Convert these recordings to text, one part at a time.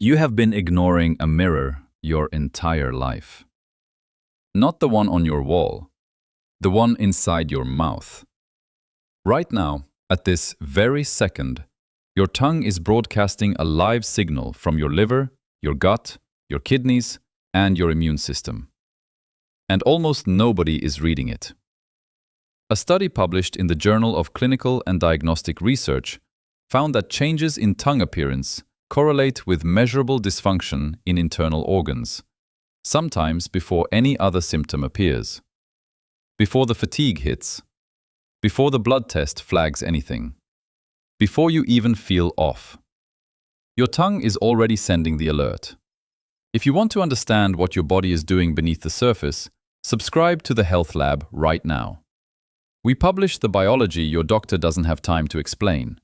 You have been ignoring a mirror your entire life. Not the one on your wall, the one inside your mouth. Right now, at this very second, your tongue is broadcasting a live signal from your liver, your gut, your kidneys, and your immune system. And almost nobody is reading it. A study published in the Journal of Clinical and Diagnostic Research found that changes in tongue appearance correlate with measurable dysfunction in internal organs, sometimes before any other symptom appears. Before the fatigue hits, before the blood test flags anything, before you even feel off. Your tongue is already sending the alert. If you want to understand what your body is doing beneath the surface, subscribe to the Health Lab right now. We publish the biology your doctor doesn't have time to explain.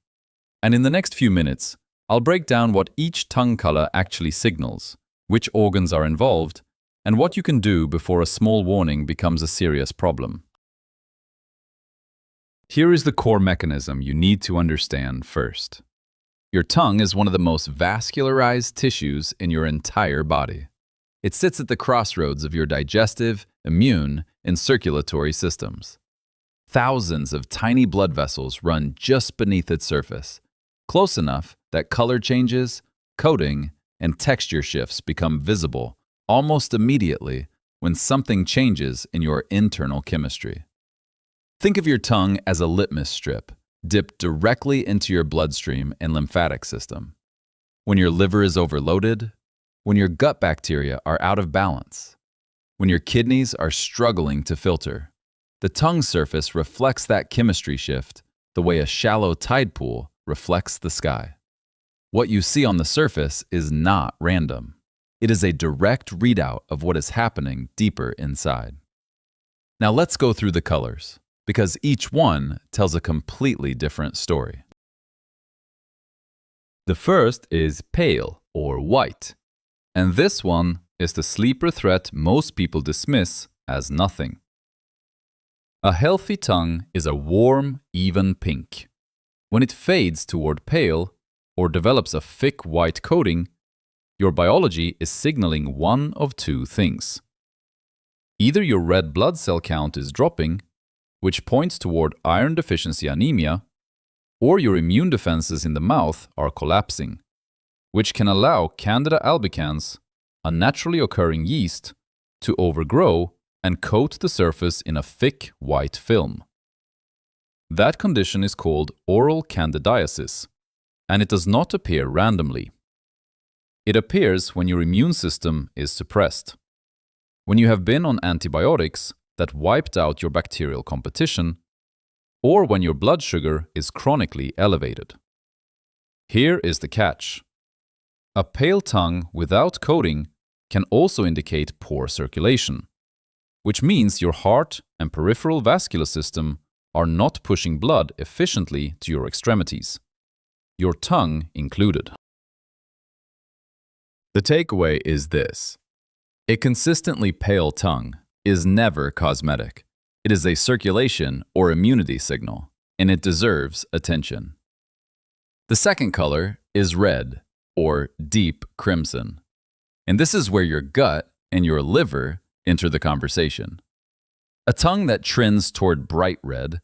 And in the next few minutes, I'll break down what each tongue color actually signals, which organs are involved, and what you can do before a small warning becomes a serious problem. Here is the core mechanism you need to understand first. Your tongue is one of the most vascularized tissues in your entire body. It sits at the crossroads of your digestive, immune, and circulatory systems. Thousands of tiny blood vessels run just beneath its surface, close enough that color changes, coating, and texture shifts become visible almost immediately when something changes in your internal chemistry. Think of your tongue as a litmus strip dipped directly into your bloodstream and lymphatic system. When your liver is overloaded, when your gut bacteria are out of balance, when your kidneys are struggling to filter, the tongue surface reflects that chemistry shift the way a shallow tide pool reflects the sky. What you see on the surface is not random. It is a direct readout of what is happening deeper inside. Now let's go through the colors, because each one tells a completely different story. The first is pale or white, and this one is the sleeper threat most people dismiss as nothing. A healthy tongue is a warm, even pink. When it fades toward pale or develops a thick white coating, your biology is signaling one of two things. Either your red blood cell count is dropping, which points toward iron deficiency anemia, or your immune defenses in the mouth are collapsing, which can allow Candida albicans, a naturally occurring yeast, to overgrow and coat the surface in a thick white film. That condition is called oral candidiasis, and it does not appear randomly. It appears when your immune system is suppressed. When you have been on antibiotics that wiped out your bacterial competition, or when your blood sugar is chronically elevated. Here is the catch. A pale tongue without coating can also indicate poor circulation, which means your heart and peripheral vascular system are not pushing blood efficiently to your extremities, your tongue included. The takeaway is this: a consistently pale tongue is never cosmetic. It is a circulation or immunity signal, and it deserves attention. The second color is red, or deep crimson. And this is where your gut and your liver enter the conversation. A tongue that trends toward bright red,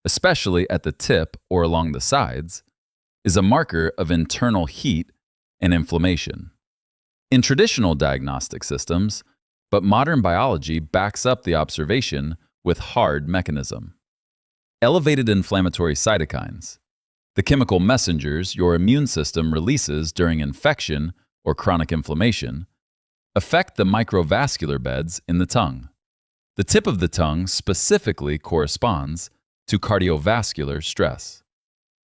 especially at the tip or along the sides, is a marker of internal heat and inflammation. In traditional diagnostic systems, but modern biology backs up the observation with hard mechanism. Elevated inflammatory cytokines, the chemical messengers your immune system releases during infection or chronic inflammation, affect the microvascular beds in the tongue. The tip of the tongue specifically corresponds to cardiovascular stress.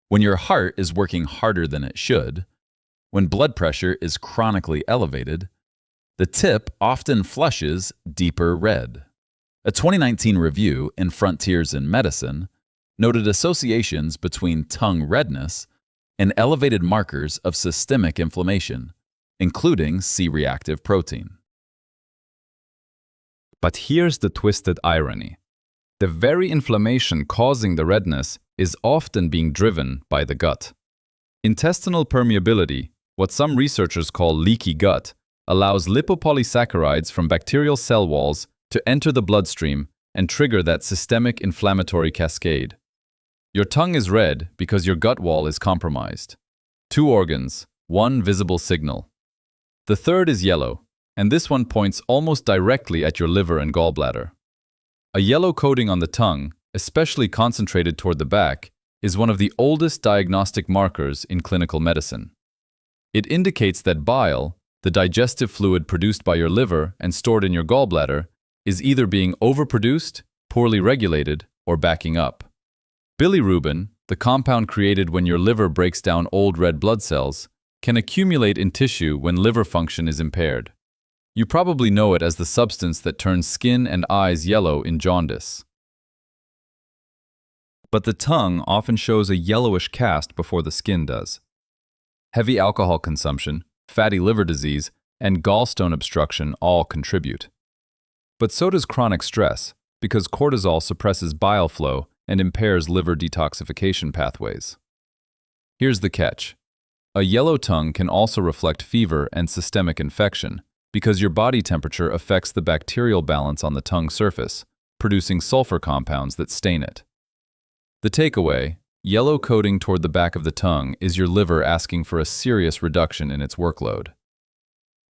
When your heart is working harder than it should, when blood pressure is chronically elevated, the tip often flushes deeper red. A 2019 review in Frontiers in Medicine noted associations between tongue redness and elevated markers of systemic inflammation, including C-reactive protein. But here's the twisted irony. The very inflammation causing the redness is often being driven by the gut. Intestinal permeability, what some researchers call leaky gut, allows lipopolysaccharides from bacterial cell walls to enter the bloodstream and trigger that systemic inflammatory cascade. Your tongue is red because your gut wall is compromised. 2 organs, 1 visible signal. The third is yellow, and this one points almost directly at your liver and gallbladder. A yellow coating on the tongue, especially concentrated toward the back, is one of the oldest diagnostic markers in clinical medicine. It indicates that bile, the digestive fluid produced by your liver and stored in your gallbladder, is either being overproduced, poorly regulated, or backing up. Bilirubin, the compound created when your liver breaks down old red blood cells, can accumulate in tissue when liver function is impaired. You probably know it as the substance that turns skin and eyes yellow in jaundice. But the tongue often shows a yellowish cast before the skin does. Heavy alcohol consumption, fatty liver disease, and gallstone obstruction all contribute. But so does chronic stress, because cortisol suppresses bile flow and impairs liver detoxification pathways. Here's the catch. A yellow tongue can also reflect fever and systemic infection, because your body temperature affects the bacterial balance on the tongue surface, producing sulfur compounds that stain it. The takeaway, yellow coating toward the back of the tongue is your liver asking for a serious reduction in its workload.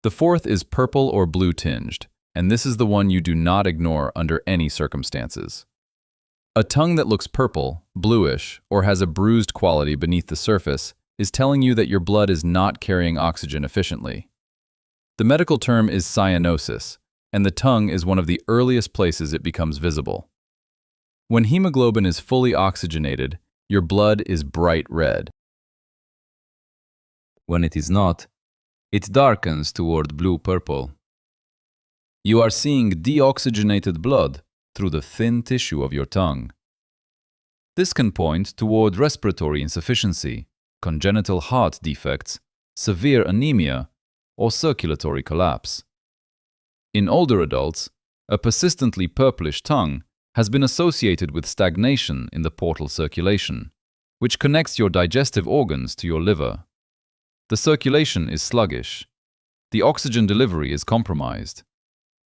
The fourth is purple or blue-tinged, and this is the one you do not ignore under any circumstances. A tongue that looks purple, bluish, or has a bruised quality beneath the surface is telling you that your blood is not carrying oxygen efficiently. The medical term is cyanosis, and the tongue is one of the earliest places it becomes visible. When hemoglobin is fully oxygenated, your blood is bright red. When it is not, it darkens toward blue-purple. You are seeing deoxygenated blood through the thin tissue of your tongue. This can point toward respiratory insufficiency, congenital heart defects, severe anemia, or circulatory collapse. In older adults, a persistently purplish tongue has been associated with stagnation in the portal circulation, which connects your digestive organs to your liver. The circulation is sluggish, the oxygen delivery is compromised,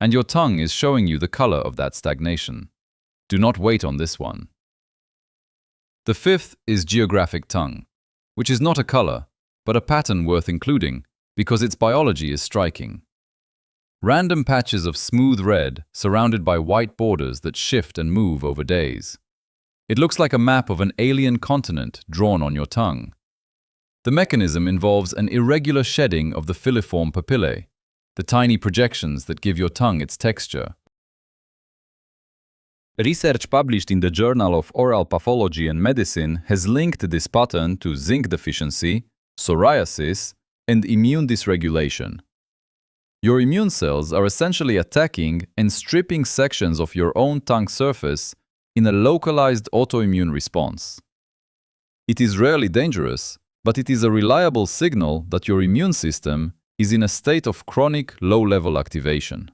and your tongue is showing you the color of that stagnation. Do not wait on this one. The fifth is geographic tongue, which is not a color, but a pattern worth including because its biology is striking. Random patches of smooth red surrounded by white borders that shift and move over days. It looks like a map of an alien continent drawn on your tongue. The mechanism involves an irregular shedding of the filiform papillae, the tiny projections that give your tongue its texture. Research published in the Journal of Oral Pathology and Medicine has linked this pattern to zinc deficiency, psoriasis, and immune dysregulation. Your immune cells are essentially attacking and stripping sections of your own tongue surface in a localized autoimmune response. It is rarely dangerous, but it is a reliable signal that your immune system is in a state of chronic low-level activation.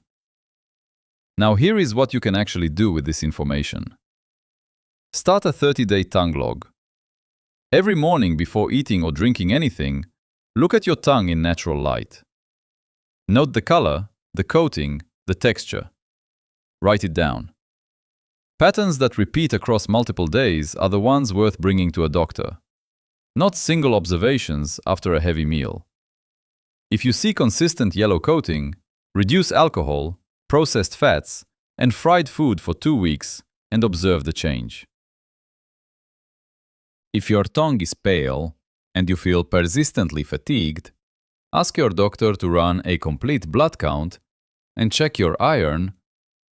Now here is what you can actually do with this information. Start a 30-day tongue log. Every morning before eating or drinking anything, look at your tongue in natural light. Note the color, the coating, the texture. Write it down. Patterns that repeat across multiple days are the ones worth bringing to a doctor, not single observations after a heavy meal. If you see consistent yellow coating, reduce alcohol, processed fats, and fried food for 2 weeks and observe the change. If your tongue is pale and you feel persistently fatigued, ask your doctor to run a complete blood count and check your iron,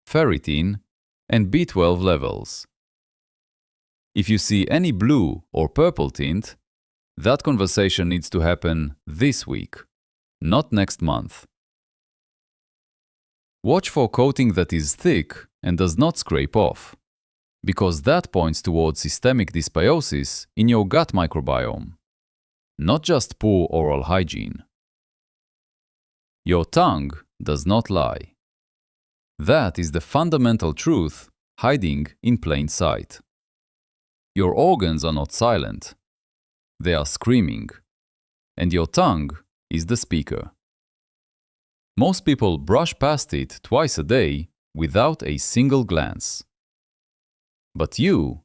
ferritin, and B12 levels. If you see any blue or purple tint, that conversation needs to happen this week, not next month. Watch for coating that is thick and does not scrape off, because that points towards systemic dysbiosis in your gut microbiome, not just poor oral hygiene. Your tongue does not lie. That is the fundamental truth hiding in plain sight. Your organs are not silent. They are screaming, and your tongue is the speaker. Most people brush past it twice a day without a single glance. But you,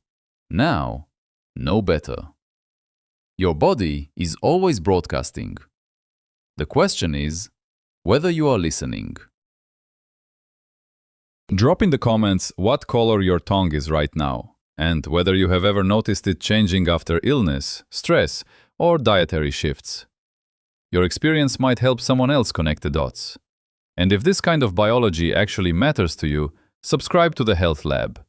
now, know better. Your body is always broadcasting. The question is whether you are listening. Drop in the comments what color your tongue is right now, and whether you have ever noticed it changing after illness, stress, or dietary shifts. Your experience might help someone else connect the dots. And if this kind of biology actually matters to you, subscribe to the Health Lab.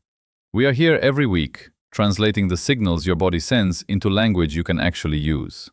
We are here every week, translating the signals your body sends into language you can actually use.